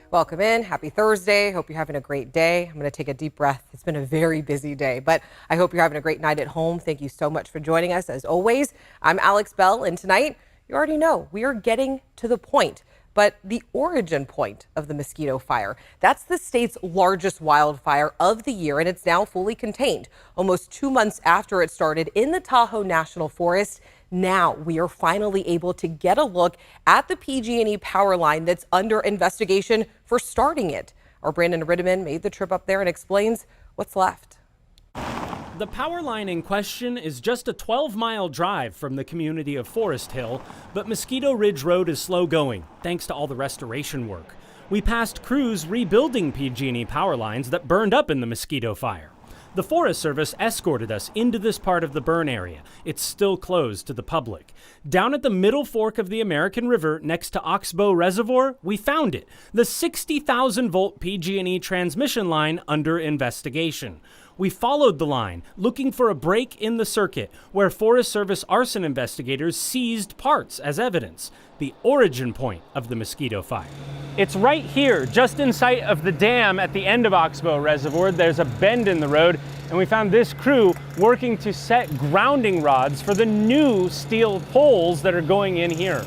Welcome in. Happy Thursday. Hope you're having a great day. I'm going to take a deep breath. It's been a very busy day, but I hope you're having a great night at home. Thank you so much for joining us. As always, I'm Alex Bell, and tonight, you already know, we are getting to the point, but the origin point of the Mosquito fire. That's the state's largest wildfire of the year, and it's now fully contained. Almost 2 months after it started in the Tahoe National Forest, now we are finally able to get a look at the PG&E power line that's under investigation for starting it. Our Brandon Ritteman made the trip up there and explains what's left. The power line in question is just a 12-mile drive from the community of Forest Hill, but Mosquito Ridge Road is slow going thanks to all the restoration work. We passed crews rebuilding PG&E power lines that burned up in the Mosquito fire. The Forest Service escorted us into this part of the burn area. It's still closed to the public. Down at the middle fork of the American River next to Oxbow Reservoir, we found it, the 60,000-volt PG&E transmission line under investigation. We followed the line, looking for a break in the circuit where Forest Service arson investigators seized parts as evidence, the origin point of the Mosquito fire. It's right here, just in sight of the dam at the end of Oxbow Reservoir. There's a bend in the road, and we found this crew working to set grounding rods for the new steel poles that are going in here.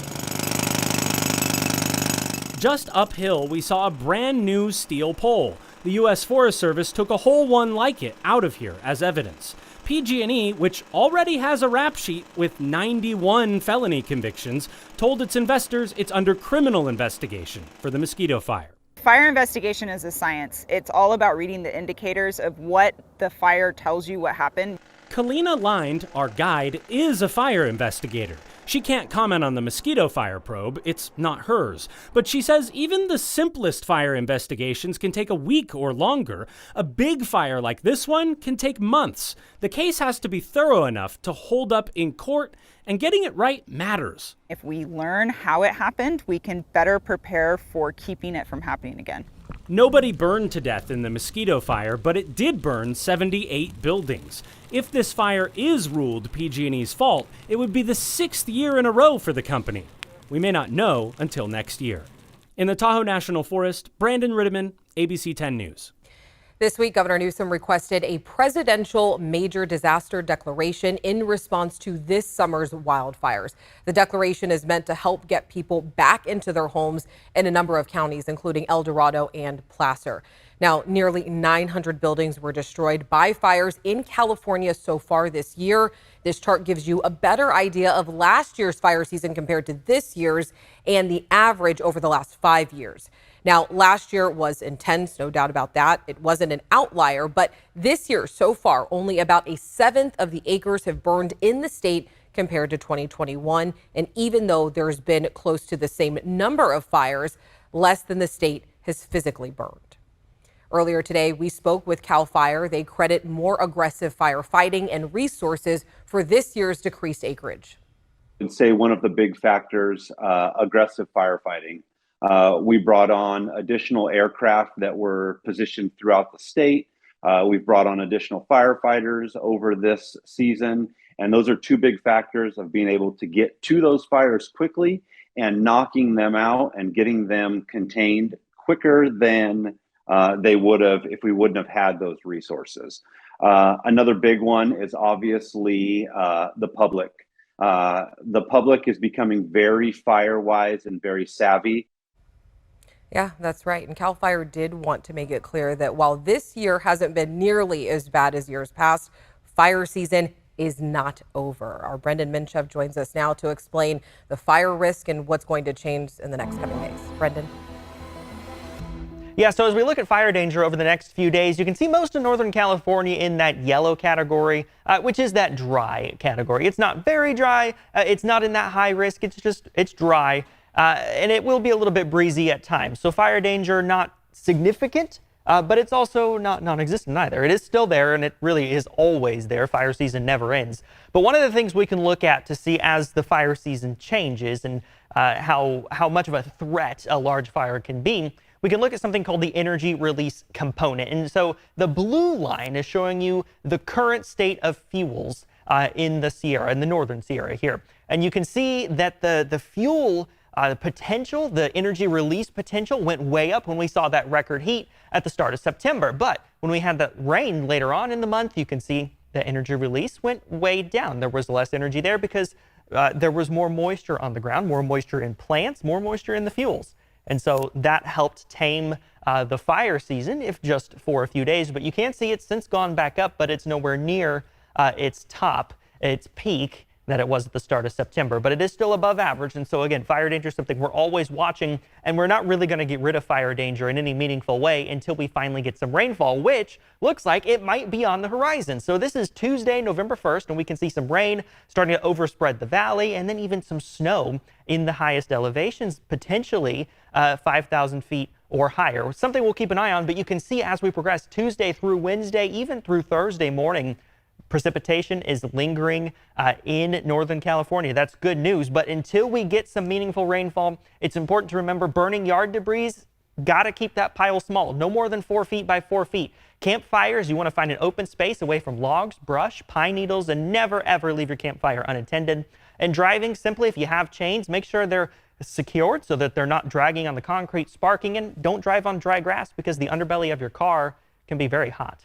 Just uphill, we saw a brand new steel pole. The U.S. Forest Service took a whole one like it out of here as evidence. PG&E, which already has a rap sheet with 91 felony convictions, told its investors it's under criminal investigation for the Mosquito fire. Fire investigation is a science. It's all about reading the indicators of what the fire tells you what happened. Kalina Lind, our guide, is a fire investigator. She can't comment on the Mosquito fire probe, it's not hers. But she says even the simplest fire investigations can take a week or longer. A big fire like this one can take months. The case has to be thorough enough to hold up in court, and getting it right matters. If we learn how it happened, we can better prepare for keeping it from happening again. Nobody burned to death in the Mosquito fire, but it did burn 78 buildings. If this fire is ruled PG&E's fault, it would be the 6th year in a row for the company. We may not know until next year. In the Tahoe National Forest, Brandon Ritteman, ABC 10 News. This week, Governor Newsom requested a presidential major disaster declaration in response to this summer's wildfires. The declaration is meant to help get people back into their homes in a number of counties, including El Dorado and Placer. Now, nearly 900 buildings were destroyed by fires in California so far this year. This chart gives you a better idea of last year's fire season compared to this year's and the average over the last 5 years. Now, last year was intense, no doubt about that. It wasn't an outlier, but this year so far, only about a seventh of the acres have burned in the state compared to 2021. And even though there's been close to the same number of fires, less than the state has physically burned. Earlier today, we spoke with CAL FIRE. They credit more aggressive firefighting and resources for this year's decreased acreage. I'd say one of the big factors, aggressive firefighting. We brought on additional aircraft that were positioned throughout the state. We've brought on additional firefighters over this season. And those are two big factors of being able to get to those fires quickly and knocking them out and getting them contained quicker than they would have if we wouldn't have had those resources. Another big one is obviously the public. The public is becoming very fire-wise and very savvy. Yeah, that's right. And CAL FIRE did want to make it clear that while this year hasn't been nearly as bad as years past, fire season is not over. Our Brendan Minchev joins us now to explain the fire risk and what's going to change in the next coming days. Brendan. Yeah, so as we look at fire danger over the next few days, you can see most of Northern California in that yellow category, which is that dry category. It's not very dry. It's not in that high risk. It's dry. And it will be a little bit breezy at times. So fire danger, not significant, but it's also not non-existent either. It is still there, and it really is always there. Fire season never ends. But one of the things we can look at to see as the fire season changes and how much of a threat a large fire can be, we can look at something called the energy release component. And so the blue line is showing you the current state of fuels in the Sierra, in the northern Sierra here. And you can see that the fuel The energy release potential went way up when we saw that record heat at the start of September. But when we had the rain later on in the month, you can see the energy release went way down. There was less energy there because there was more moisture on the ground, more moisture in plants, more moisture in the fuels. And so that helped tame the fire season, if just for a few days. But you can see it's since gone back up, but it's nowhere near its top, its peak that it was at the start of September. But it is still above average. And so again, fire danger is something we're always watching, and we're not really going to get rid of fire danger in any meaningful way until we finally get some rainfall, which looks like it might be on the horizon. So this is Tuesday, November 1st, and we can see some rain starting to overspread the valley, and then even some snow in the highest elevations, potentially 5,000 feet or higher. Something we'll keep an eye on, but you can see as we progress Tuesday through Wednesday, even through Thursday morning, precipitation is lingering in Northern California. That's good news. But until we get some meaningful rainfall, it's important to remember burning yard debris. Got to keep that pile small, no more than 4 feet by 4 feet. Campfires, you want to find an open space away from logs, brush, pine needles, and never ever leave your campfire unattended. And driving, simply if you have chains, make sure they're secured so that they're not dragging on the concrete, sparking, and don't drive on dry grass because the underbelly of your car can be very hot.